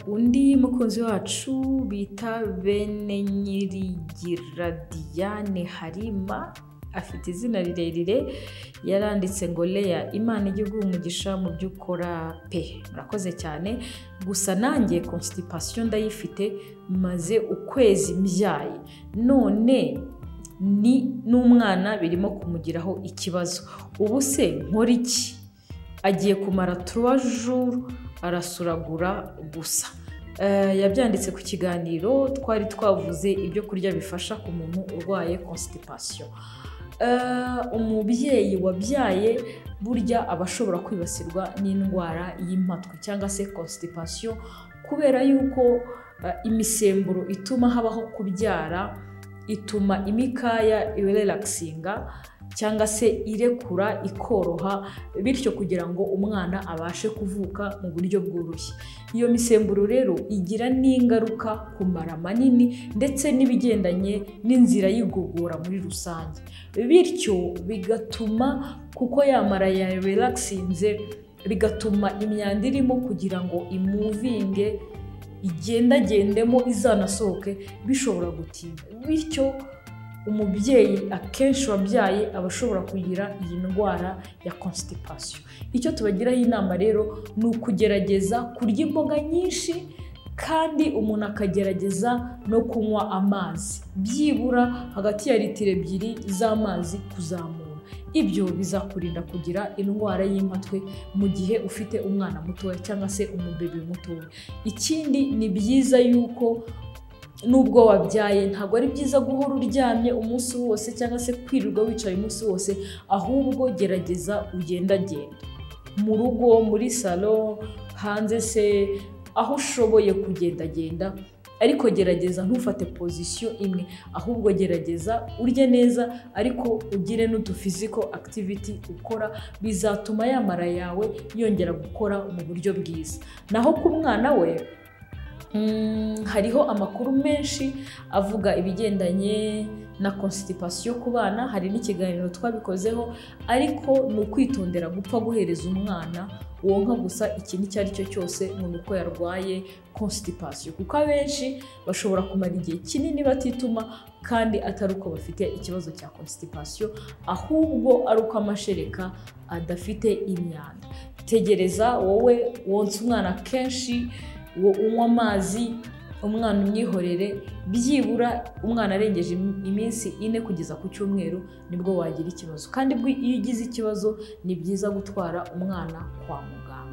Undi mukunzi wacu bita Benenyiringiradiane Harima afite izina rirerire yaranditse ngo Leya Imana ijye iguha umugisha mu byo ukora pe. Murakoze cyane. Gusa nanjye constipation ndayifite maze ukwezi mbyaye, none ni n'umwana birimo kumugiraho ikibazo. Ubu se nkora iki? Agiye kumara 3 jours arasuragura gusa. Yabyanditse ku kiganiro twari twavuze ibyo kurya bifasha ku muntu urwaye constipation. Umubyeyi wabyaye burya abashobora kwibasirwa n'indwara y'impatwe cyangwa se constipation, kubera yuko imisemburo ituma habaho kubyara ituma imikaya irelaxinga cyangwa se irekura ikoroha, bityo kugira ngo umwana abashe kuvuka mu buryo bworoshye. Iyo misemburo rero igira n'ingaruka ku mara manini ndetse n'ibigendanye n'inzira y'igogora muri rusange, bityo bigatuma kuko yamara ya relaxinze bigatuma imyanda irimo kugira ngo imuvinge igendagendemo izanasohoke bishobora gutinda, bityo umubyeyi akenshi wabyaye abashobora kugira iyi ndwara ya constipation. Icyo tubagiraho inama rero ni ukugerageza kurya imboga nyinshi kandi umuntu akagerageza no kunywa amazi byibura hagati ya litiro 2 z'amazi kuzamura. Ibyo bizakurinda kugira indwara y'impatwe mu gihe ufite umwana mutoya cyangwa se umubebe mutoya. Ikindi ni byiza yuko nubwo wabyaye ntabwo ari byiza guhora uryamye umunsi wose cyangwa se kwirirwa wicaye umunsi wose, ahubwo gerageza ugendagenda mu rugo, muri salon, hanze se, aho ushoboye kugendagenda, ariko gerageza ntufate position imwe, ahubwo gerageza urye neza ariko ugire n'utu physical activity ukora, bizatuma yamara yawe yongera gukora mu buryo bwiza. Naho ku mwana we hariho amakuru menshi avuga ibigendanye na constipation ku bana, hari n'ikiganiro twabikozeho, ariko ni ukwitondera gupfa guhereza umwana wonka gusa ikintu icyo ari cyo cyose uko yarwaye constipation, kuko abenshi bashobora kumara igihe kinini batituma kandi atari uko bafite ikibazo cya constipation, ahubwo ari uko amashereka adafite imyanda. Tegereza wowe wonsa umwana kenshi, unywa amazi, umwana umwihorere, byibura umwana arengeje iminsi 4 kugeza ku cyumweru nibwo wagira ikibazo. Kandi iyo ugize ikibazo ni byiza gutwara umwana kwa muganga.